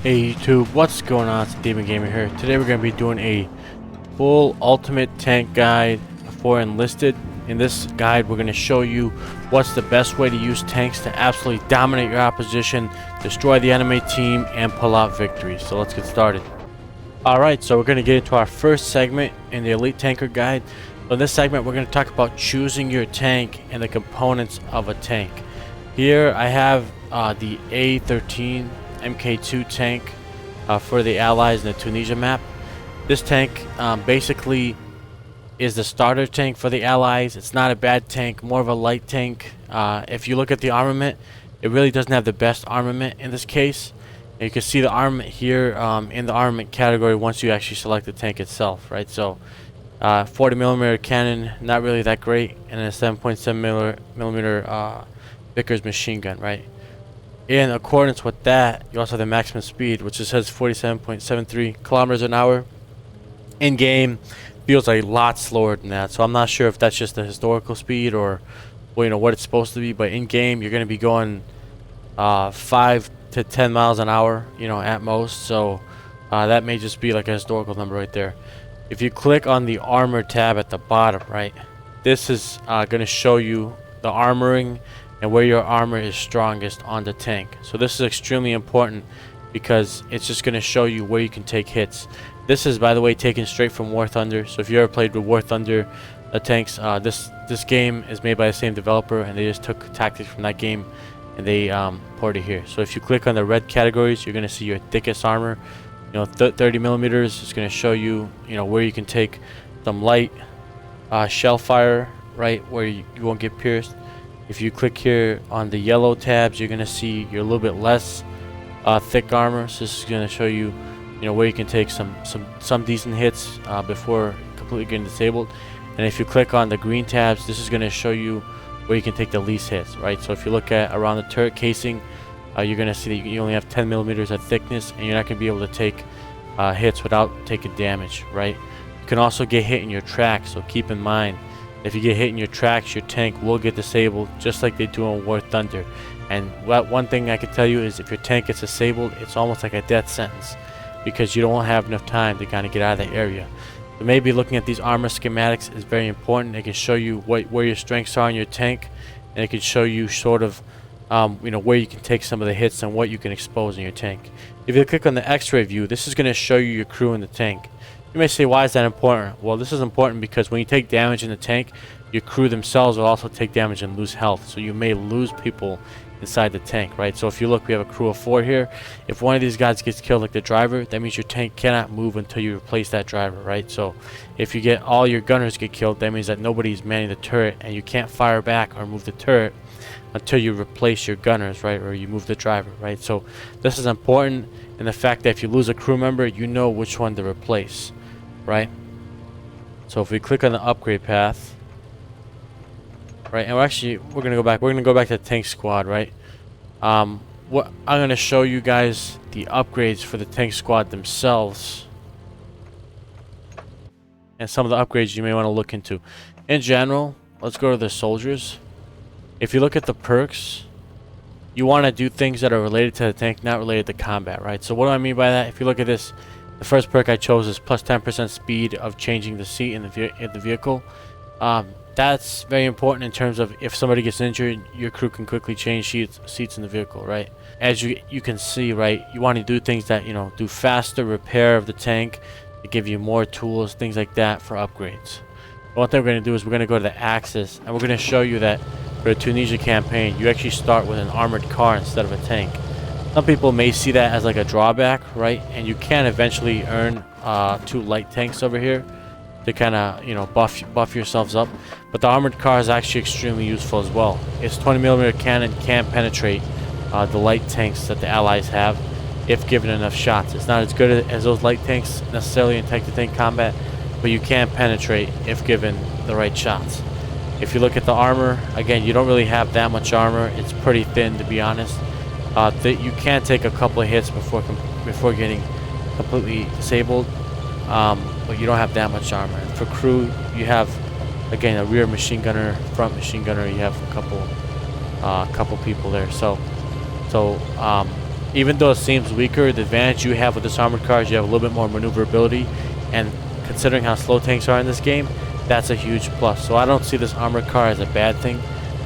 Hey YouTube, what's going on? It's Demon Gamer here. Today we're going to be doing a full ultimate tank guide for enlisted. In this guide we're going to show you what's the best way to use tanks to absolutely dominate your opposition, destroy the enemy team, and pull out victories. So let's get started. Alright, so we're going to get into our first segment in the Elite Tanker Guide. So in this segment we're going to talk about choosing your tank and the components of a tank. Here I have the A13 MK2 tank for the Allies in the Tunisia map. This tank basically is the starter tank for the Allies. It's not a bad tank, more of a light tank. If you look at the armament, it really doesn't have the best armament in this case. And you can see the armament here in the armament category once you actually select the tank itself, right? So 40mm cannon, not really that great, and then a 7.7mm Vickers machine gun, right? In accordance with that, you also have the maximum speed, which says 47.73 kilometers an hour. In game, feels a lot slower than that. So I'm not sure if that's just the historical speed or, well, you know, what it's supposed to be. But in game, you're going to be going 5 to 10 miles an hour, you know, at most. So that may just be like a historical number right there. If you click on the armor tab at the bottom, right, this is going to show you the armoring and where your armor is strongest on the tank. So this is extremely important because it's just going to show you where you can take hits. This is, by the way, taken straight from War Thunder. So if you ever played with War Thunder tanks, this game is made by the same developer, and they just took tactics from that game and they ported it here. So if you click on the red categories, you're going to see your thickest armor. You know, 30mm is going to show you, you know, where you can take some light shell fire, right, where you won't get pierced. If you click here on the yellow tabs, you're going to see you're a little bit less thick armor. So this is going to show you, you know, where you can take some decent hits before completely getting disabled. And if you click on the green tabs, this is going to show you where you can take the least hits, right? So if you look at around the turret casing, you're going to see that you only have 10mm of thickness, and you're not going to be able to take hits without taking damage, right? You can also get hit in your tracks, so keep in mind, if you get hit in your tracks, your tank will get disabled, just like they do on War Thunder. And one thing I can tell you is if your tank gets disabled, it's almost like a death sentence, because you don't have enough time to kind of get out of the area. So maybe looking at these armor schematics is very important. It can show you where your strengths are in your tank, and it can show you sort of you know, where you can take some of the hits and what you can expose in your tank. If you click on the X-ray view, this is going to show you your crew in the tank. You may say, why is that important? Well, this is important because when you take damage in the tank, your crew themselves will also take damage and lose health. So you may lose people inside the tank, right? So if you look, we have a crew of 4 here. If one of these guys gets killed, like the driver, that means your tank cannot move until you replace that driver, right? So if you get all your gunners get killed, that means that nobody's manning the turret, and you can't fire back or move the turret until you replace your gunners, right, or you move the driver, right? So this is important in the fact that if you lose a crew member, you know which one to replace, right? So if we click on the upgrade path, right, and we're gonna go back to the tank squad, right? What I'm gonna show you guys the upgrades for the tank squad themselves, and some of the upgrades you may want to look into. In general, let's go to the soldiers. If you look at the perks, you want to do things that are related to the tank, not related to combat, right? So what do I mean by that? If you look at this, the first perk I chose is plus 10% speed of changing the seat in the vehicle. That's very important in terms of if somebody gets injured, your crew can quickly change seats in the vehicle, right? As you can see, right, you want to do things that, you know, do faster repair of the tank, to give you more tools, things like that for upgrades. One thing we're going to do is we're going to go to the axis, and we're going to show you that for the Tunisia campaign, you actually start with an armored car instead of a tank. Some people may see that as like a drawback, right? And you can eventually earn 2 light tanks over here to kind of, you know, buff yourselves up. But the armored car is actually extremely useful as well. Its 20mm cannon can penetrate the light tanks that the Allies have if given enough shots. It's not as good as those light tanks necessarily in tank-to-tank combat, but you can penetrate if given the right shots. If you look at the armor, again, you don't really have that much armor. It's pretty thin, to be honest. You can take a couple of hits before getting completely disabled, but you don't have that much armor. And for crew, you have, again, a rear machine gunner, front machine gunner. You have a couple people there. So Even though it seems weaker, the advantage you have with this armored car is you have a little bit more maneuverability, and considering how slow tanks are in this game, that's a huge plus. So I don't see this armored car as a bad thing.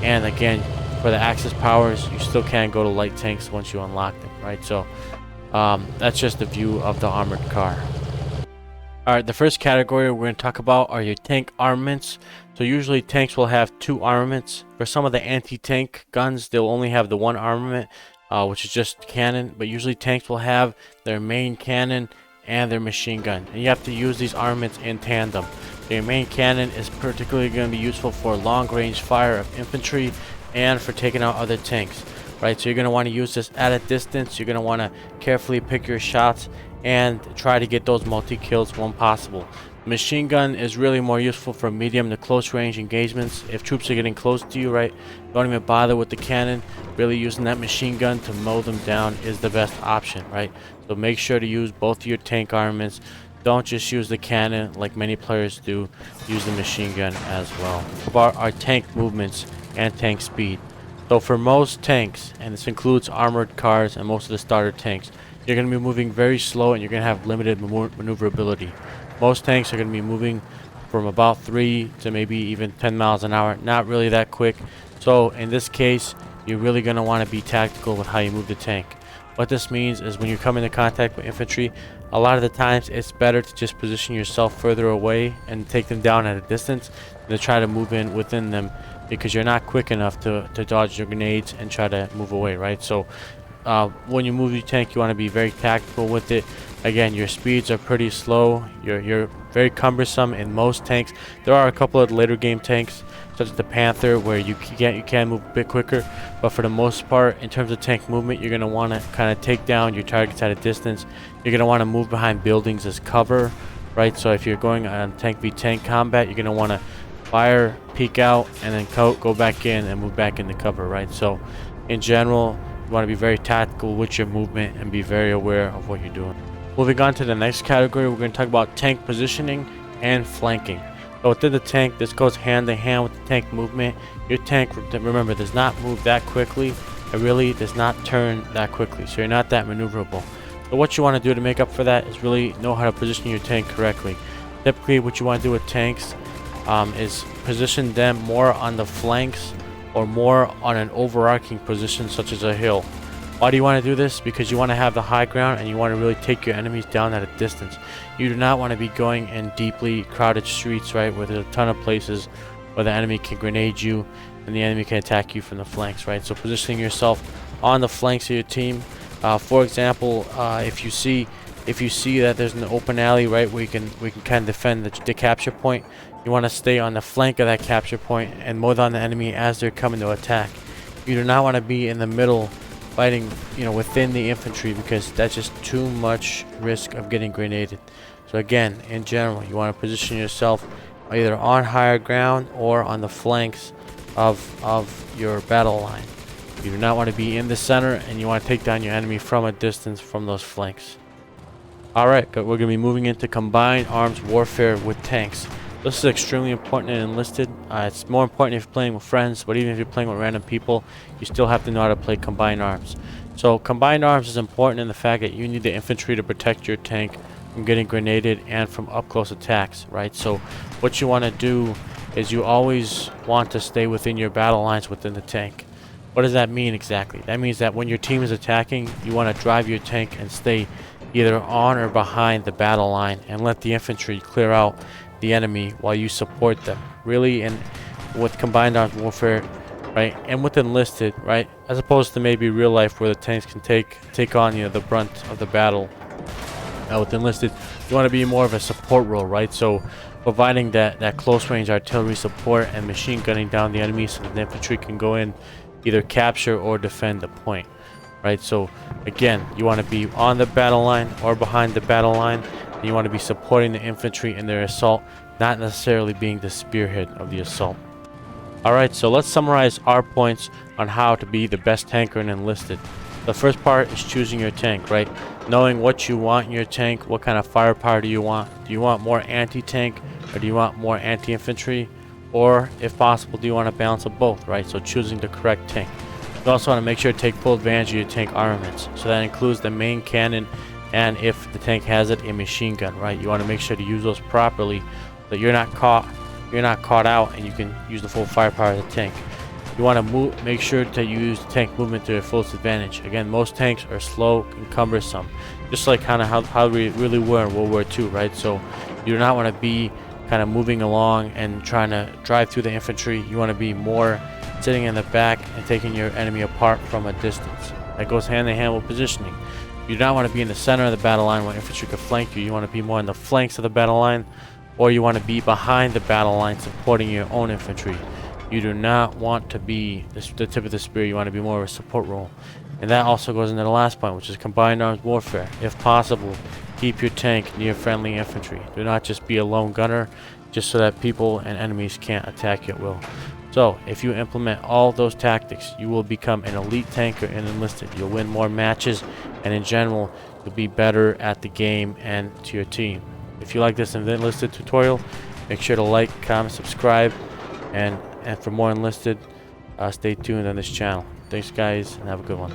And again, for the Axis powers, you still can go to light tanks once you unlock them, right? So that's just the view of the armored car. Alright, the first category we're going to talk about are your tank armaments. So usually tanks will have 2 armaments. For some of the anti-tank guns, they'll only have the 1 armament, which is just cannon. But usually tanks will have their main cannon and their machine gun. And you have to use these armaments in tandem. So your main cannon is particularly going to be useful for long-range fire of infantry and for taking out other tanks. Right, so you're going to want to use this at a distance. You're going to want to carefully pick your shots and try to get those multi-kills when possible. The machine gun is really more useful for medium to close range engagements. If troops are getting close to you, right, don't even bother with the cannon. Really using that machine gun to mow them down is the best option, right? So make sure to use both of your tank armaments. Don't just use the cannon like many players do. Use the machine gun as well. About our tank movements and tank speed. So for most tanks, and this includes armored cars and most of the starter tanks, you're going to be moving very slow and you're going to have limited maneuverability. Most tanks are going to be moving from about 3 to maybe even 10 miles an hour. Not really that quick. So in this case, you're really going to want to be tactical with how you move the tank. What this means is when you come into contact with infantry, a lot of the times it's better to just position yourself further away and take them down at a distance than to try to move in within them, because you're not quick enough to dodge your grenades and try to move away, right? So when you move your tank, you want to be very tactical with it. Again, your speeds are pretty slow. You're very cumbersome in most tanks. There are a couple of later game tanks, such as the Panther, where you can move a bit quicker. But for the most part, in terms of tank movement, you're going to want to kind of take down your targets at a distance. You're going to want to move behind buildings as cover, right? So if you're going on tank v tank combat, you're going to want to fire, peek out, and then go back in and move back into cover, right? So in general, you want to be very tactical with your movement and be very aware of what you're doing. Moving on to the next category, we're going to talk about tank positioning and flanking. So within the tank, this goes hand in hand with the tank movement. Your tank, remember, does not move that quickly. It really does not turn that quickly, so you're not that maneuverable. So what you want to do to make up for that is really know how to position your tank correctly. Typically, what you want to do with tanks is position them more on the flanks or more on an overarching position such as a hill. Why do you want to do this? Because you want to have the high ground and you want to really take your enemies down at a distance. You do not want to be going in deeply crowded streets, right, where there's a ton of places where the enemy can grenade you and the enemy can attack you from the flanks, right? So positioning yourself on the flanks of your team. For example, if you see that there's an open alley, right, where we can kind of defend the capture point, you want to stay on the flank of that capture point and mow down the enemy as they're coming to attack. You do not want to be in the middle fighting, within the infantry, because that's just too much risk of getting grenaded. So again, in general, you want to position yourself either on higher ground or on the flanks of your battle line. You do not want to be in the center, and you want to take down your enemy from a distance from those flanks. Alright, we're going to be moving into combined arms warfare with tanks. This is extremely important in Enlisted. It's more important if you're playing with friends, but even if you're playing with random people, you still have to know how to play combined arms. So combined arms is important in the fact that you need the infantry to protect your tank from getting grenaded and from up-close attacks, right? So what you want to do is you always want to stay within your battle lines within the tank. What does that mean exactly? That means that when your team is attacking, you want to drive your tank and stay either on or behind the battle line and let the infantry clear out the enemy while you support them. Really, and with combined arms warfare, right, and with Enlisted, right, as opposed to maybe real life where the tanks can take on the brunt of the battle. With Enlisted, you want to be more of a support role, right? So providing that close range artillery support and machine gunning down the enemy so that the infantry can go in, either capture or defend the point, right? So again, you want to be on the battle line or behind the battle line. You want to be supporting the infantry in their assault, not necessarily being the spearhead of the assault. Alright, so let's summarize our points on how to be the best tanker in Enlisted. The first part is choosing your tank, right? Knowing what you want in your tank, what kind of firepower do you want? Do you want more anti-tank, or do you want more anti-infantry? Or, if possible, do you want a balance of both, right? So choosing the correct tank. You also want to make sure to take full advantage of your tank armaments. So that includes the main cannon, and if the tank has it, a machine gun, right? You want to make sure to use those properly so that you're not caught out and you can use the full firepower of the tank. You want to make sure to use tank movement to your fullest advantage. Again, most tanks are slow and cumbersome, just like kind of how we really were in World War II, right? So you do not want to be kind of moving along and trying to drive through the infantry. You want to be more sitting in the back and taking your enemy apart from a distance. That goes hand in hand with positioning. You do not want to be in the center of the battle line where infantry could flank you. You want to be more in the flanks of the battle line, or you want to be behind the battle line supporting your own infantry. You do not want to be the tip of the spear. You want to be more of a support role. And that also goes into the last point, which is combined arms warfare. If possible, keep your tank near friendly infantry. Do not just be a lone gunner, just so that people and enemies can't attack you at will. So, if you implement all those tactics, you will become an elite tanker in Enlisted. You'll win more matches, and in general, you'll be better at the game and to your team. If you like this Enlisted tutorial, make sure to like, comment, subscribe, and for more Enlisted, stay tuned on this channel. Thanks, guys, and have a good one.